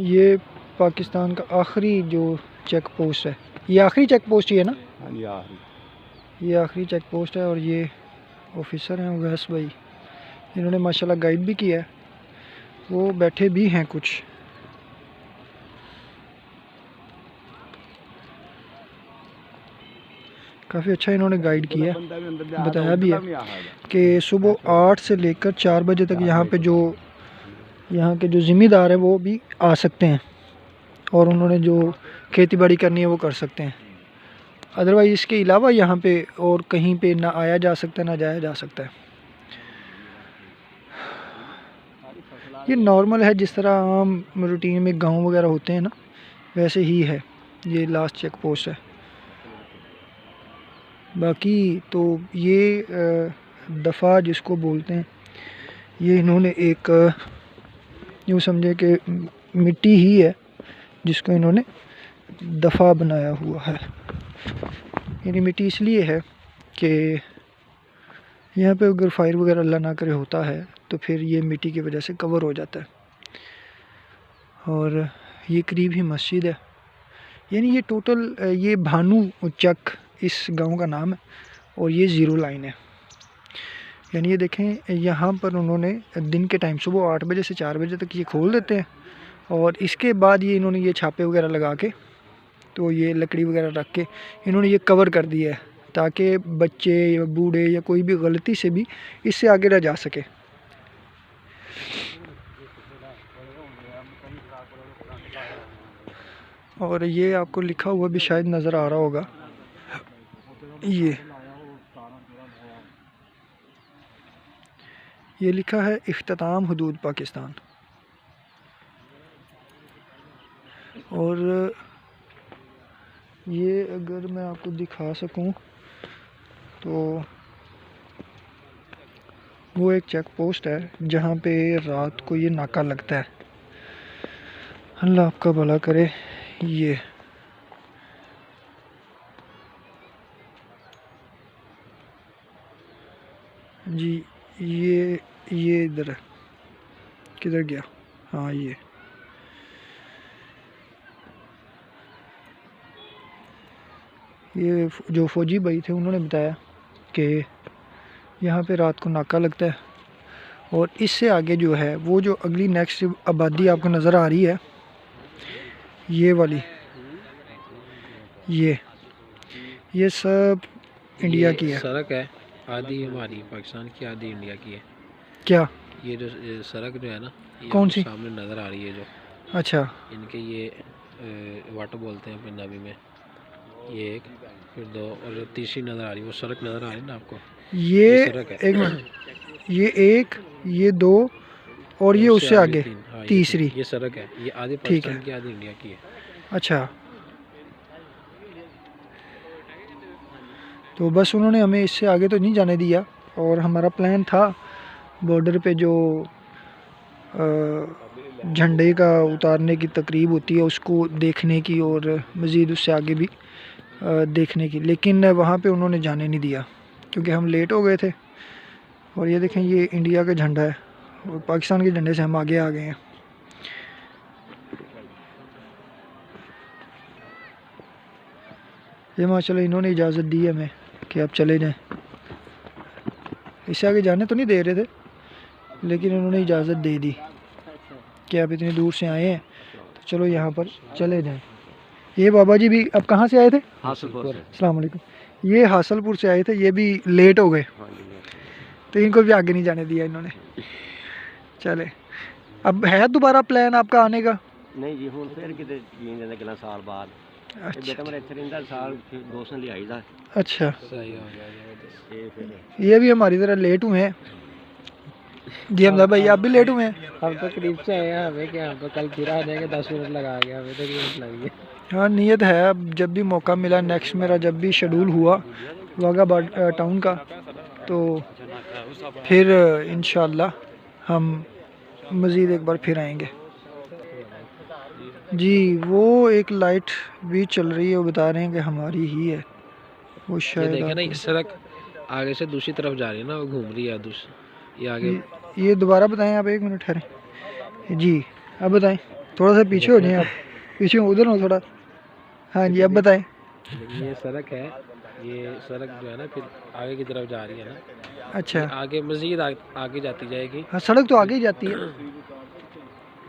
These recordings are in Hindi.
ये पाकिस्तान का आखिरी जो चेक पोस्ट है, ये आखिरी चेक पोस्ट ही है ना? हाँ जी आखिरी, ये आखिरी चेक पोस्ट है। और ये ऑफिसर हैं वैस भाई, इन्होंने माशाल्लाह गाइड भी किया है, वो बैठे भी हैं कुछ। काफ़ी अच्छा इन्होंने गाइड किया है, बताया भी है कि सुबह 8 से लेकर 4 बजे तक यहाँ पे जो यहाँ के जो ज़िम्मेदार हैं वो भी आ सकते हैं और उन्होंने जो खेती बाड़ी करनी है वो कर सकते हैं। अदरवाइज़ इसके अलावा यहाँ पे और कहीं पे ना आया जा सकता ना जाया जा सकता है। ये नॉर्मल है, जिस तरह आम रूटीन में गांव वगैरह होते हैं ना, वैसे ही है। ये लास्ट चेक पोस्ट है। बाकी तो ये दफ़ा जिसको बोलते हैं, ये इन्होंने एक यूँ समझे कि मिट्टी ही है जिसको इन्होंने दफ़ा बनाया हुआ है। यानी मिट्टी इसलिए है कि यहाँ पे अगर फायर वगैरह अल्लाह ना करे होता है तो फिर ये मिट्टी की वजह से कवर हो जाता है। और ये करीब ही मस्जिद है। यानी ये टोटल ये भानू चक इस गांव का नाम है और ये ज़ीरो लाइन है। यानी ये देखें, यहाँ पर उन्होंने दिन के टाइम सुबह 8 बजे से 4 बजे तक ये खोल देते हैं और इसके बाद ये इन्होंने ये छापे वगैरह लगा के, तो ये लकड़ी वगैरह रख के इन्होंने ये कवर कर दिया है ताकि बच्चे या बूढ़े या कोई भी गलती से भी इससे आगे ना जा सके। और ये आपको लिखा हुआ भी शायद नज़र आ रहा होगा, ये लिखा है इख्तिताम हुदूद पाकिस्तान। और ये अगर मैं आपको दिखा सकूं तो वो एक चेक पोस्ट है जहाँ पे रात को ये नाका लगता है। अल्लाह आपका भला करे। ये जी, ये इधर है, किधर गया? हाँ, ये जो फौजी भाई थे उन्होंने बताया कि यहाँ पे रात को नाका लगता है। और इससे आगे जो है वो जो अगली नेक्स्ट आबादी आपको नज़र आ रही है, ये वाली, ये सब इंडिया की है। सड़क है आधी हमारी पाकिस्तान की, आधी इंडिया की है। क्या ये जो सड़क जो है ना, कौन सी? सामने नज़र आ रही है जो, अच्छा, इनके ये वाटर बोलते हैं पंजाबी में। ये एक, फिर दो, और तीसरी नज़र आ रही है, वो सड़क नज़र आ रही है ना आपको, ये सड़क है। एक मिनट, ये एक, ये दो और ये उससे आगे तीसरी, ये सड़क है। ये आधी पाकिस्तान की, आधी इंडिया की है। अच्छा, तो बस उन्होंने हमें इससे आगे तो नहीं जाने दिया और हमारा प्लान था बॉर्डर पे जो झंडे का उतारने की तकरीब होती है उसको देखने की और मज़ीद उससे आगे भी देखने की, लेकिन वहाँ पे उन्होंने जाने नहीं दिया क्योंकि हम लेट हो गए थे। और ये देखें, ये इंडिया का झंडा है और पाकिस्तान के झंडे से हम आगे आ गए हैं। ये माशाल्लाह इन्होंने इजाज़त दी है हमें कि आप चले जाएं। इससे आगे जाने तो नहीं दे रहे थे, लेकिन उन्होंने इजाज़त दे दी कि आप इतनी दूर से आए हैं तो चलो यहाँ पर चले जाएं। ये बाबा जी भी अब कहाँ से आए थे? हासलपुर। अस्सलाम वालेकुम। ये हासलपुर से आए थे, ये भी लेट हो गए तो इनको भी आगे नहीं जाने दिया इन्होंने। चले, अब है दोबारा प्लान आपका आने का? नहीं जी, हूँ फिर कितने कितना साल बाद। अच्छा, बेटा मेरा इतने रहिंदा साल 2 साल ले आईदा। अच्छा, सही हो गया। ये भी हमारी तरह लेट हुए हैं जी। हमदा भाई आप भी लेट हुए हैं? हम तो करीब से आए हैं, हमें क्या, हमको कल फिर आ जाएंगे, 10 मिनट लगा गया, हमें तो मिनट लग गए। हाँ, नियत है अब जब भी मौका मिला, नेक्स्ट मेरा जब भी शेड्यूल हुआ वाघा टाउन का, तो फिर इंशाल्लाह हम मज़ीद एक बार फिर आएंगे जी। वो एक लाइट भी चल रही है, वो बता रहे हैं कि हमारी ही है वो, शायद देखे ना, ये सड़क आगे से दूसरी तरफ जा रही है ना, वो घूम रही है दूसरी, ये आगे। ये दोबारा बताएं आप, 1 मिनट ठहरें जी, अब बताएं थोड़ा सा पीछे हो जाए आप, पीछे उधर हो थोड़ा। हाँ जी, अब बताएं। ये सड़क है, ये सड़क जो है ना फिर आगे की तरफ जा रही है ना, अच्छा। ये आगे मज़ीद आगे जाती जाएगी। हाँ, सड़क तो आगे ही जाती है।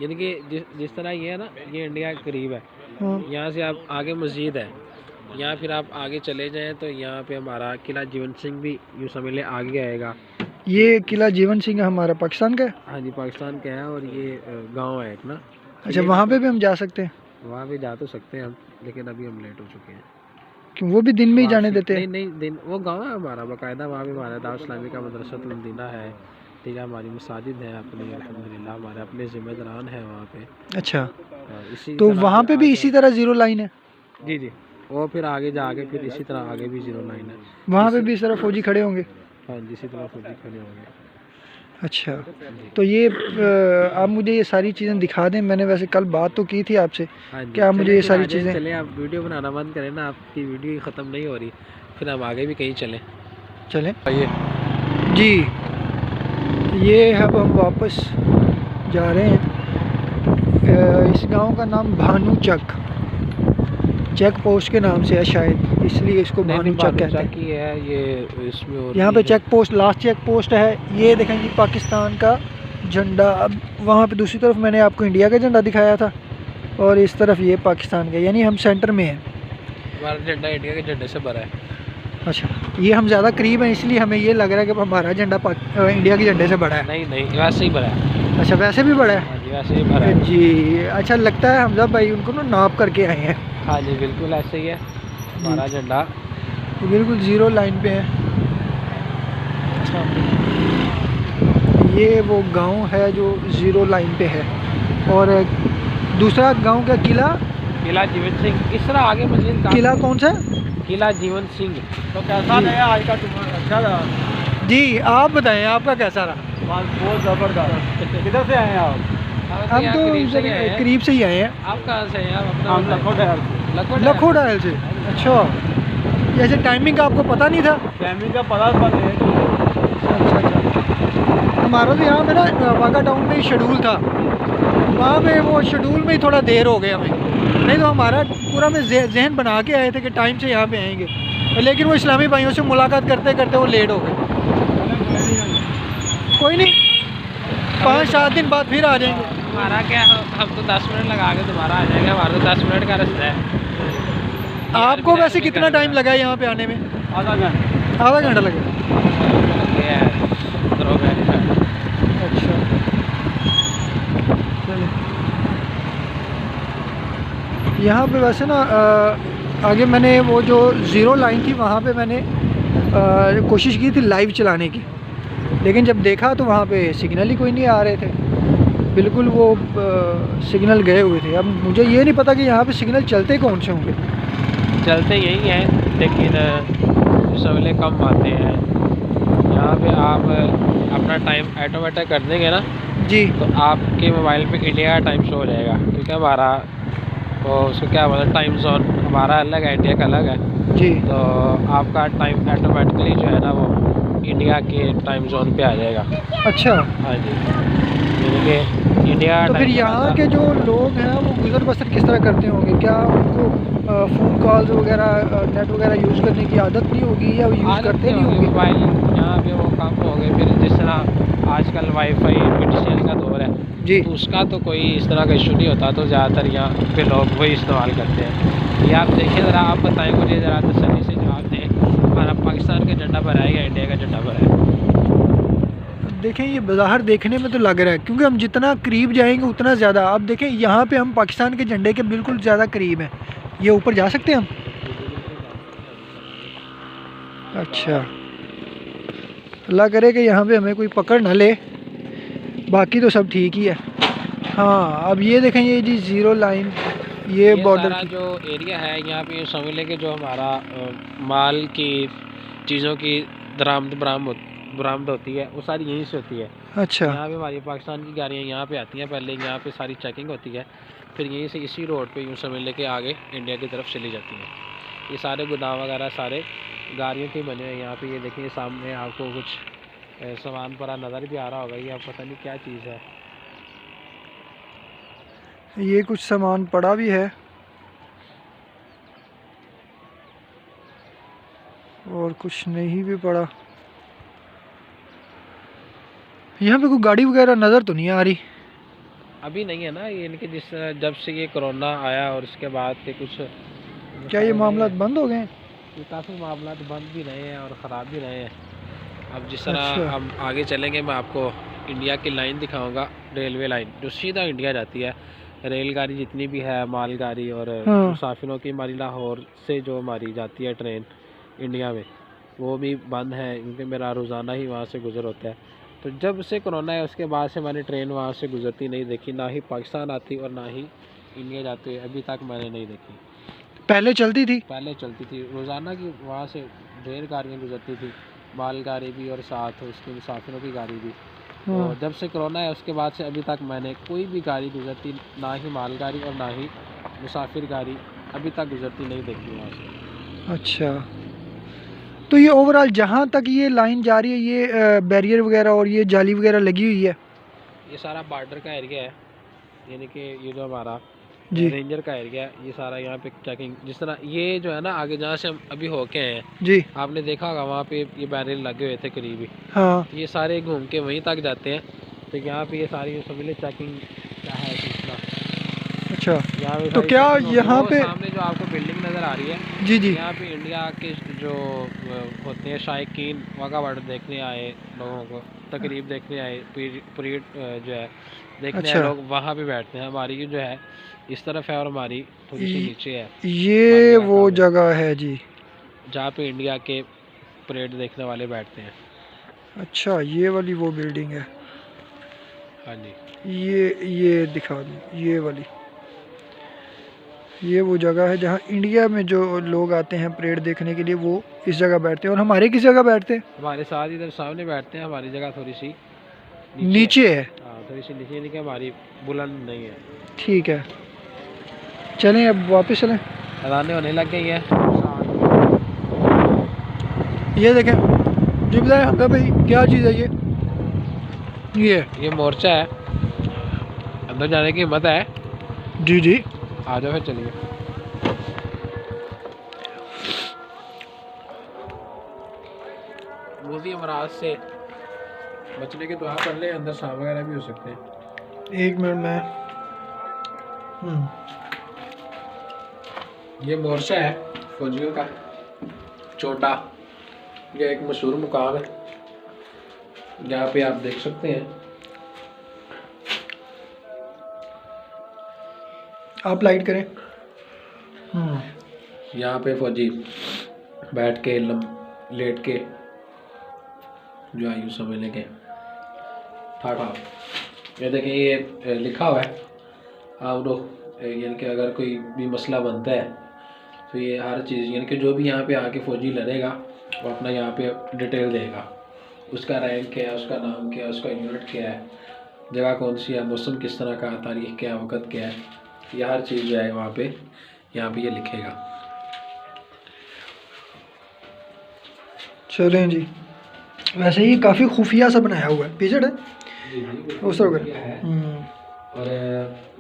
यानी कि जिस तरह ये है ना, ये इंडिया के करीब है, हाँ। यहाँ से आप आगे मस्जिद है, यहाँ फिर आप आगे चले जाएं तो यहाँ पे हमारा किला जीवन सिंह भी यूँ समझ लें आगे आएगा। ये किला जीवन सिंह हमारा पाकिस्तान का है? हाँ जी, पाकिस्तान का है। और ये गांव है एक ना। अच्छा, वहाँ पे भी हम जा सकते हैं? वहाँ पे जा तो सकते हैं हम, लेकिन अभी हम लेट हो चुके हैं। क्यों, वो भी दिन में ही जाने देते हैं? नहीं, दिन वो गांव है हमारा बाकायदा, वहाँ पे हमारा दारुल इस्लामी का मदरसतुल मदीना है, ठीक है, हमारी मसाजिद है अपनी, अल्हम्दुलिल्लाह हमारे अपने ज़िम्मेदारान हैं वहाँ पे। अच्छा, इसी तो तरह वहाँ पे भी इसी तरह ज़ीरो लाइन है? जी जी, वो फिर आगे जाके फिर इसी तरह आगे भी ज़ीरो लाइन है। वहाँ पे भी इस तरह फौजी खड़े होंगे? हाँ जी, इसी तरह फौजी खड़े होंगे। अच्छा, तो ये आप मुझे ये सारी चीज़ें दिखा दें। मैंने वैसे कल बात तो की थी आपसे। हाँ जी, क्या आप मुझे ये सारी चीज़ें? चले, आप वीडियो बनाना बंद करें ना, आपकी वीडियो ख़त्म नहीं हो रही, फिर हम आगे भी कहीं चलें। चलें आइए जी। ये अब हम वापस जा रहे हैं। इस गांव का नाम भानू चक, चेक पोस्ट के नाम से है शायद, इसलिए इसको भानू चक कहते हैं। की है ये, इसमें और यहाँ भी पे है। Check post, last check post है। ये देखें जी, पाकिस्तान का झंडा। अब वहाँ पे दूसरी तरफ मैंने आपको इंडिया का झंडा दिखाया था, और इस तरफ ये पाकिस्तान का, यानी हम सेंटर में हैं। हमारा झंडा इंडिया के झंडे से भरा है। अच्छा, ये हम ज़्यादा करीब हैं इसलिए हमें ये लग रहा है कि हमारा झंडा इंडिया के झंडे से बड़ा है। नहीं नहीं, वैसे ही भरा है। अच्छा, वैसे भी बड़ा है? हाँ जी, वैसे ही भरा है जी। अच्छा, लगता है हमजा भाई उनको ना नाप करके आए हैं। हाँ जी, बिल्कुल ऐसे ही है हमारा झंडा। तो बिल्कुल ज़ीरो लाइन पे है। ये वो गांव है जो ज़ीरो लाइन पे है। और दूसरा गांव का किला जीवन सिंह, इस तरह आगे मस्जिद का किला कौन सा है? किला जीवन सिंह। तो कैसा रहा आज का तुम्हारा? अच्छा रहा जी, आप बताएं, आपका कैसा रहा? बहुत ज़बरदस्त। किधर से आए आप? हम तो करीब से ही आए हैं। आप कहाँ से हैं? आप अपना लखो डायल से। अच्छा, जैसे टाइमिंग का आपको पता नहीं था? टाइमिंग का पता था। अच्छा, हमारा तो यहाँ पे ना वाघा टाउन में ही शेड्यूल था, वहाँ पे वो शेड्यूल में ही थोड़ा देर हो गया हमें। नहीं तो हमारा पूरा में जहन बना के आए थे कि टाइम से यहाँ पे आएंगे, लेकिन वो इस्लामी भाइयों से मुलाकात करते करते वो लेट हो गए। कोई नहीं, 5-7 दिन बाद फिर आ जाएंगे। हमारा क्या, हम तो 10 मिनट लगा के दोबारा आ जाएंगे, हमारा तो 10 मिनट का रास्ता है। आपको वैसे कितना टाइम लगा है यहाँ पे आने में? आधा घंटा। आधा घंटा लगा? अच्छा, चलिए। यहाँ पे वैसे ना आगे मैंने वो जो ज़ीरो लाइन थी वहाँ पे मैंने कोशिश की थी लाइव चलाने की, लेकिन जब देखा तो वहाँ पे सिग्नल ही कोई नहीं आ रहे थे, बिल्कुल वो सिग्नल गए हुए थे। अब मुझे ये नहीं पता कि यहाँ पे सिग्नल चलते कौन से होंगे। चलते यही हैं, लेकिन सवेले कम आते हैं। यहाँ पे आप अपना टाइम ऑटोमेटिक कर देंगे ना जी, तो आपके मोबाइल पे इंडिया का टाइम शो हो जाएगा, क्योंकि हमारा वो उसको क्या बोलते हैं, टाइम जोन हमारा अलग है, इंडिया का अलग है जी। तो आपका टाइम ऑटोमेटिकली जो है ना वो इंडिया के टाइम जोन पे आ जाएगा। अच्छा, हाँ जी, यानी कि इंडिया तो फिर यहाँ के जो लोग हैं वो गुजर बसर किस तरह करते होंगे? क्या उनको फ़ोन कॉल्स वगैरह नेट वगैरह यूज़ करने की आदत नहीं होगी, या यूज़ करते नहीं होंगे? मोबाइल यहाँ पे वो कम हो गए। फिर जिस तरह आजकल वाईफाई BTCL का दौर है जी, तो उसका तो कोई इस तरह का इशू नहीं होता, तो ज़्यादातर यहाँ पे लोग वही इस्तेमाल करते हैं। ये आप देखिए ज़रा, आप बताएं मुझे ज़रा तसल्ली से जवाब दें, हमारा पाकिस्तान का झंडा भरा है या इंडिया का झंडा भरा है? देखें ये बाहर देखने में तो लग रहा है, क्योंकि हम जितना करीब जाएंगे उतना ज़्यादा। अब देखें यहाँ पे हम पाकिस्तान के झंडे के बिल्कुल ज़्यादा करीब हैं। ये ऊपर जा सकते हैं हम? अच्छा, अल्लाह करे कि यहाँ पे हमें कोई पकड़ ना ले, बाकी तो सब ठीक ही है। हाँ, अब ये देखें, ये जी ज़ीरो लाइन, ये बॉर्डर की जो एरिया है यहाँ पे समझ लें कि जो हमारा माल की चीज़ों की बरामद होती है वो सारी यहीं से होती है। अच्छा, यहाँ पे हमारी पाकिस्तान की गाड़ियाँ यहाँ पे आती हैं, पहले यहाँ पे सारी चेकिंग होती है, फिर यहीं से इसी रोड पे यूँ समझ लें कि आगे इंडिया की तरफ चली जाती है। ये सारे गोदाम वगैरह सारे गाड़ियों के बने हुए हैं। यहाँ पे ये देखिए सामने आपको कुछ सामान पड़ा नज़र भी आ रहा होगा, ये आप पता नहीं क्या चीज़ है। ये कुछ सामान पड़ा भी है और कुछ नहीं भी पड़ा। यहाँ पे कोई गाड़ी वगैरह नज़र तो नहीं आ रही। अभी नहीं है ना, ये इनके जिस जब से ये कोरोना आया और उसके बाद के कुछ क्या ये मामला बंद हो गए हैं? ये काफ़ी मामला बंद भी रहे हैं और ख़राब भी रहे हैं। अब जिस तरह अच्छा। हम आगे चलेंगे मैं आपको इंडिया की लाइन दिखाऊंगा, रेलवे लाइन जो सीधा इंडिया जाती है। रेलगाड़ी जितनी भी है, मालगाड़ी और हाँ। मुसाफिरों की हमारी लाहौर से जो हमारी जाती है ट्रेन इंडिया में, वो भी बंद है क्योंकि मेरा रोज़ाना ही वहाँ से गुजर होता है। तो जब से कोरोना है उसके बाद से मैंने ट्रेन वहाँ से गुजरती नहीं देखी, ना ही पाकिस्तान आती और ना ही इंडिया जाती हुई अभी तक मैंने नहीं देखी। पहले चलती थी? पहले चलती थी रोज़ाना की, वहाँ से ढेर गाड़ियाँ गुजरती थी, मालगाड़ी भी और साथ उसके मुसाफिरों की गाड़ी भी। तो जब से कोरोना है उसके बाद से अभी तक मैंने कोई भी गाड़ी गुजरती, ना ही मालगाड़ी और ना ही मुसाफिर गाड़ी अभी तक गुजरती नहीं देखी वहाँ से। अच्छा, तो ये ओवरऑल जहाँ तक ये लाइन जा रही है ये बैरियर वगैरह और ये जाली वगैरह लगी हुई है? ये सारा बॉर्डर का एरिया है, यानी कि ये जो हमारा जी रेंजर का एरिया है, ये सारा यहाँ पे चेकिंग। जिस तरह ये जो है ना आगे जहाँ से हम अभी होके आए हैं, जी, आपने देखा होगा वहाँ पे ये बैरियर लगे हुए थे करीबी। हाँ। ये सारे घूम के वहीं तक जाते हैं। तो यहाँ पे ये सारी समझ चेकिंग का है सिलसिला। अच्छा, यहाँ पे तो क्या यहाँ पे सामने जो आपको बिल्डिंग नज़र आ रही है, जी जी, यहाँ पे इंडिया के जो होते हैं शायकीन वाघा बॉर्डर देखने आए लोगों को, तकरीब देखने आए, परेड जो है देखने अच्छा। आए लोग वहाँ पे बैठते हैं। हमारी जो है इस तरफ है और हमारी थोड़ी सी नीचे है। ये वो जगह है जी जहाँ पे इंडिया के परेड देखने वाले बैठते हैं। अच्छा, ये वाली वो बिल्डिंग है। हाँ जी, ये दिखा दो, ये वाली, ये वो जगह है जहाँ इंडिया में जो लोग आते हैं परेड देखने के लिए वो इस जगह बैठते हैं। और हमारे किस जगह बैठते हैं? हमारे साथ इधर सामने बैठते हैं। हमारी जगह थोड़ी सी नीचे है। हाँ, थोड़ी सी नीचे, यानी कि हमारी बुलंद नहीं है। ठीक है, चलें अब वापस चलें। अदाने होने लग गई है। ये देखें जी, बताएं हमदा भाई क्या चीज़ है ये मोर्चा है, अंदर जाने की हिम्मत है? जी जी, आ जाओ फिर चलिए। मूवी अमराज से बचने की दुआ कर ले, अंदर सांप वगैरह भी हो सकते हैं। एक मिनट में। ये मोर्चा है फौजियों का छोटा, ये एक मशहूर मुकाम है जहाँ पे आप देख सकते हैं। आप लाइट करें। यहाँ पे फौजी बैठ के लेट के जो है यूँ समझ लेंगे ठाठा। ये देखें ये लिखा हुआ है आप लोग, यानी कि अगर कोई भी मसला बनता है तो ये हर चीज़, यानी कि जो भी यहाँ पे आके फ़ौजी लड़ेगा वो अपना यहाँ पे डिटेल देगा, उसका रैंक क्या है, उसका नाम क्या है, उसका यूनिट क्या है, जगह कौन सी है, मौसम किस तरह का, तारीख क्या है, वक़्त क्या है, ये हर चीज़ जो है वहाँ पे यहाँ पे ये लिखेगा। चलें जी, वैसे ही काफ़ी खुफिया सा बनाया हुआ है, पीछे है उस तरह। और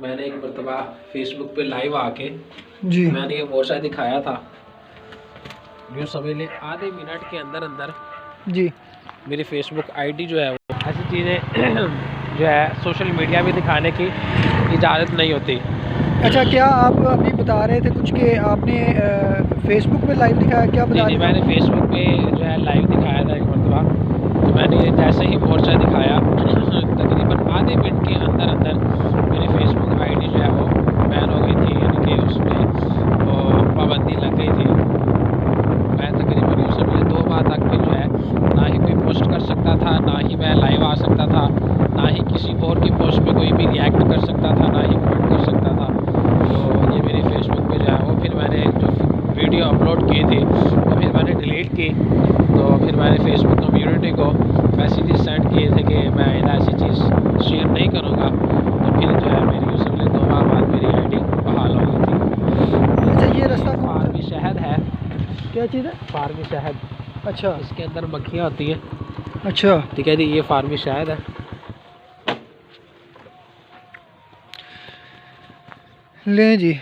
मैंने एक मरतबा फेसबुक पे लाइव आके जी मैंने ये मोर्चा दिखाया था, यूँ समझ लें आधे मिनट के अंदर अंदर जी, मेरी फेसबुक आईडी जो है वो ऐसी चीज़ें जो है सोशल मीडिया में दिखाने की इजाज़त नहीं होती। अच्छा, क्या आप अभी बता रहे थे कुछ कि आपने फेसबुक पे लाइव दिखाया, क्या बता रहे थे? मैंने फेसबुक पे जो है लाइव दिखाया था एक मरतबा, तो मैंने जैसे ही मोर्चा दिखाया तकरीबन आधे मिनट के अंदर अंदर मेरी फेसबुक आईडी जो है वो बैन हो गई थी, यानी कि उसमें वो पाबंदी लग गई थी। मैं तकरीबन उस समय 2 माह तक फिर जो है ना ही कोई पोस्ट कर सकता था, ना ही मैं लाइव आ सकता था, ना ही किसी और की पोस्ट पे कोई भी रिएक्ट कर सकता था, ना ही कमेंट कर सकता था। तो ये मेरी फेसबुक पे जो है वो फिर मैंने जो वीडियो अपलोड की थी वो फिर मैंने डिलीट की। तो फिर मैंने फेसबुक कम्युनिटी को मैसेजेस सेंड किए थे कि मैं ऐसी चीज़ शेयर नहीं करूँगा। तो फिर जो है मेरी उस समय 2 माह बाद मेरी आईडी बहाल हो गई थी। अच्छा, ये रास्ता फार्मी शहद है। क्या चीज़ है? फार्मी शहद, अच्छा इसके अंदर मक्खियाँ होती हैं। अच्छा, ठीक है जी, ये फार्मी शहद है। लें जी,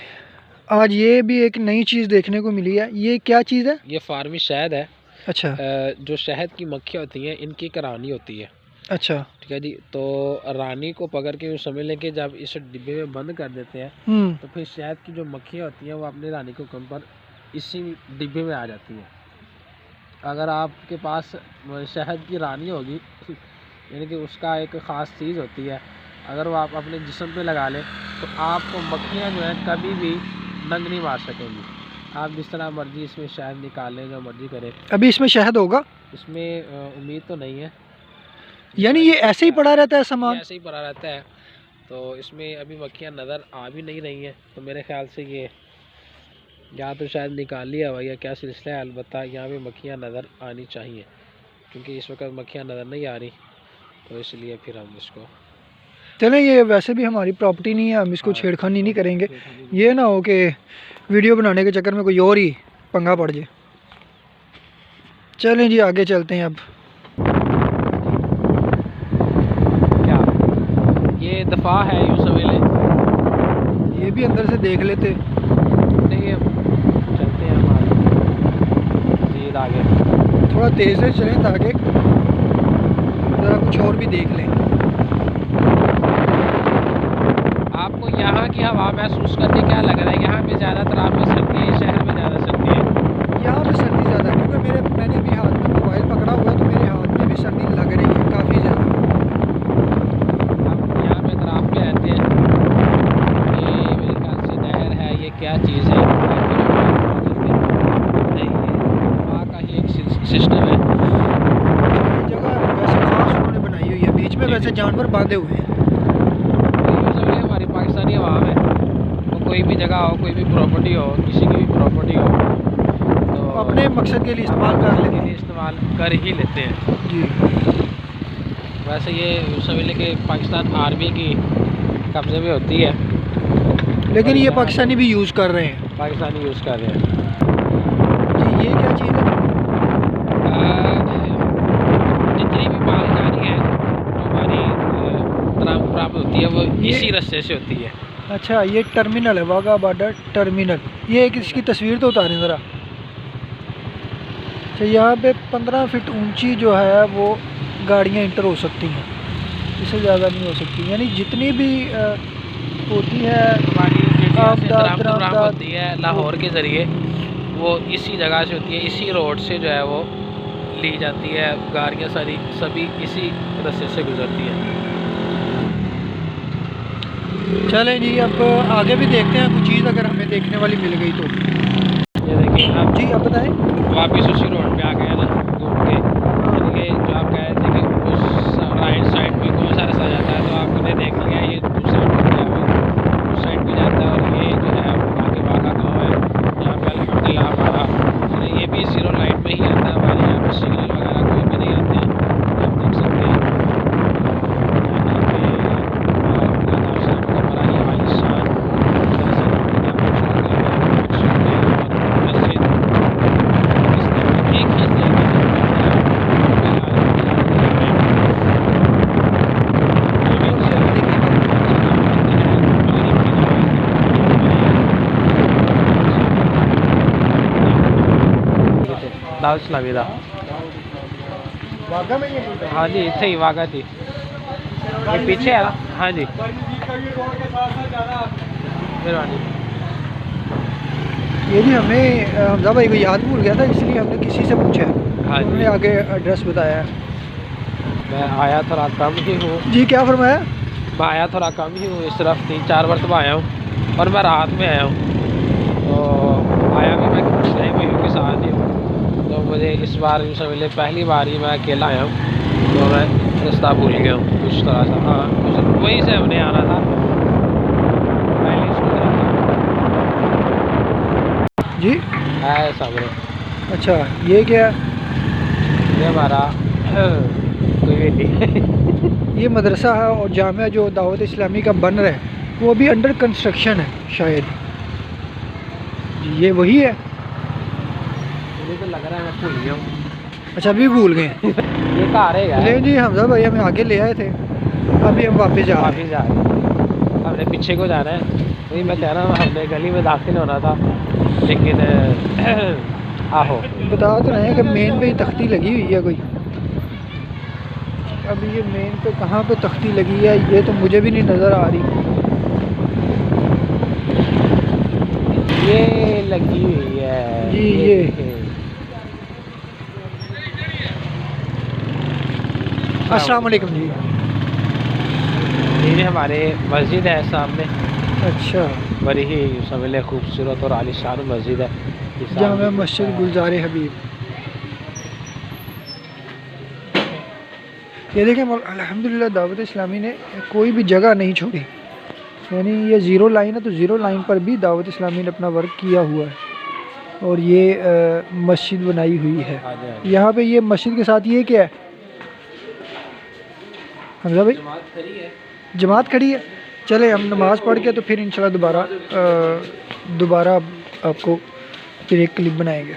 आज ये भी एक नई चीज़ देखने को मिली है। ये क्या चीज़ है? ये फार्मी शहद है। अच्छा। जो शहद की मक्खियाँ होती हैं इनकी एक रानी होती है। अच्छा। ठीक है जी। तो रानी को पकड़ के यूँ समझ लें कि जब इस डिब्बे में बंद कर देते हैं तो फिर शहद की जो मक्खियाँ होती हैं वो अपनी रानी को कम पर इसी डिब्बे में आ जाती हैं। अगर आपके पास शहद की रानी होगी यानी कि उसका एक ख़ास चीज़ होती है, अगर वो आप अपने जिस्म पे लगा लें तो आपको मक्खियाँ जो है कभी भी नंग नहीं मार सकेंगी। आप जिस तरह मर्जी इसमें शहद निकालें, जो मर्जी करें। अभी इसमें शहद होगा? इसमें उम्मीद तो नहीं है। यानी ये ऐसे ही पड़ा रहता है सामान? ऐसे ही पड़ा रहता है। तो इसमें अभी मक्खियाँ नज़र आ भी नहीं रही हैं, तो मेरे ख्याल से ये या तो शायद निकाल लिया हुआ या क्या सिलसिला है। अलबत्ता यहाँ पे मक्खियाँ नज़र आनी चाहिए, क्योंकि इस वक्त मक्खियाँ नज़र नहीं आ रही, तो इसलिए फिर हम इसको चलें। ये वैसे भी हमारी प्रॉपर्टी नहीं है, हम इसको छेड़खानी नहीं करेंगे। ये ना हो कि वीडियो बनाने के चक्कर में कोई और ही पंगा पड़ जाए। चलें जी, आगे चलते हैं। अब क्या ये दफ़ा है, यूँ समझ लें। ये भी अंदर से देख लेते। नहीं, चलते हैं हमारे मज़ीद आगे। थोड़ा तेज़ से चलें ताकि ज़रा कुछ और भी देख लें। आपको यहाँ की हवा महसूस करके क्या लग रहा है? यहाँ पे ज़्यादातर आप में सर्दी है, शहर में ज़्यादा सर्दी है? यहाँ पे सर्दी ज़्यादा है, क्योंकि मैंने अभी हाथ में मोबाइल पकड़ा हुआ है, तो मेरे हाथ में भी सर्दी लग रही है काफ़ी ज़्यादा। आप यहाँ पे इतराफ़ में रहते हैं, ये मेरे ख्याल से नहर है, ये क्या चीज़ है? नहीं, ये वहाँ का ही एक सिस्टम है। जगह वैसे खास उन्होंने बनाई हुई है, बीच में वैसे जानवर बांधे हुए हैं। हमारी पाकिस्तानी अवाम है, तो कोई भी जगह हो, कोई भी प्रॉपर्टी हो, किसी की भी प्रॉपर्टी हो, तो अपने मकसद के लिए इस्तेमाल कर लेते हैं। इस्तेमाल कर ही लेते हैं जी। वैसे ये समझ लें कि पाकिस्तान आर्मी की कब्जे में होती है, लेकिन ये पाकिस्तानी भी यूज़ कर रहे हैं। पाकिस्तानी यूज़ कर रहे हैं जी। ये क्या चीज़ है? जितनी भी मालगाड़ी है जो हमारी प्राप्त होती है वो इसी रास्ते से होती है। अच्छा, ये टर्मिनल है, वाघा बॉर्डर टर्मिनल। ये एक इसकी तस्वीर तो उतारें ज़रा। अच्छा, यहाँ पे 15 फीट ऊंची जो है वो गाड़ियाँ इंटर हो सकती हैं, इससे ज़्यादा नहीं हो सकती। यानी जितनी भी होती है हमारी आमदाद होती है लाहौर के ज़रिए, वो इसी जगह से होती है, इसी रोड से जो है वो ली जाती है। गाड़ियाँ सारी सभी इसी रास्ते से गुजरती हैं। चलें जी, अब आगे भी देखते हैं कुछ चीज़ अगर हमें देखने वाली मिल गई तो। ये देखिए आप जी, अब बताएं। वापस उसी रोड पे आ गए ना घूम के, यानी कि जो आप कह रहे थे कि उस राइट साइड में कौन सा रास्ता जाता है, तो आपने देख लिया ये उस साइड पे गया हुआ, उस साइड पे जाता है। और ये जो है आगे वाघा गाँव है, यहाँ पे अल्हम्दुलिल्लाह हमारा ये भी 0 लाइन में ही आता है। हमारे यहाँ पे सिग्नल वगैरह कोई भी नहीं आते हैं, आप देख सकते हैं। दाल इस्लामी दा वाघा में ये हाँ जी, इतने ही वाघा थी, ये पीछे है ना। हाँ जी, मेहरबानी। ये भी हमें हमजा भाई को याद भूल गया था, इसलिए हमने किसी से पूछा है। हाँ जी, उन्होंने आगे एड्रेस बताया है। मैं आया थोड़ा कम ही हूँ। जी, क्या फरमाया? मैं आया थोड़ा कम ही हूँ, इस तरफ 3-4 मरतबा आया हूँ और मैं रात में आया हूँ, तो आया भी मैं पिछले महीनों के साथ ही हूँ। तो मुझे इस बार यूँ समझ लें पहली बार ही मैं अकेला आया हूँ, तो मैं रास्ता भूल गया हूँ कुछ तरह सा। हाँ, वहीं से हमने आना था, पहले सोच रहा था जी। है सामने। अच्छा, ये क्या है? ये हमारा कोई भी नहीं ये मदरसा है और जामिया जो दावत इस्लामी का बन रहा है वो अभी अंडर कंस्ट्रक्शन है शायद। जी, ये वही है। मुझे तो लग रहा है मैं भूल गया हूँ। अच्छा, अभी भूल गए। ये कार है नहीं जी, हमजा भाई हमें आगे ले आए थे, अभी हम वापस जा रहे हैं। वापिस जा रहे हैं, हमने पीछे को जाना है। वही मैं कह रहा हूँ, हमने गली में दाखिल होना था लेकिन आहो बता तो रहे हैं कि मेन पे ही तख्ती लगी हुई है कोई। अब ये मेन पे कहाँ पे तख्ती लगी है ये तो मुझे भी नहीं नज़र आ रही। ये लगी हुई है जी ये अस्सलाम वालेकुम जी। ये हमारे मस्जिद है सामने, अच्छा, बड़ी ही समझ लें खूबसूरत और आलीशान मस्जिद है, जामा मस्जिद गुलजार हबीब। ये देखें अल्हम्दुलिल्लाह दावत इस्लामी ने कोई भी जगह नहीं छोड़ी, यानी ये ज़ीरो लाइन है तो ज़ीरो लाइन पर भी दावत इस्लामी ने अपना वर्क किया हुआ है। और ये मस्जिद बनाई हुई है यहाँ पे। ये मस्जिद के साथ ये क्या है हमजा भाई? जमात खड़ी है। चले हम नमाज़ पढ़ के तो फिर इंशाल्लाह दोबारा आपको फिर एक क्लिप बनाएंगे।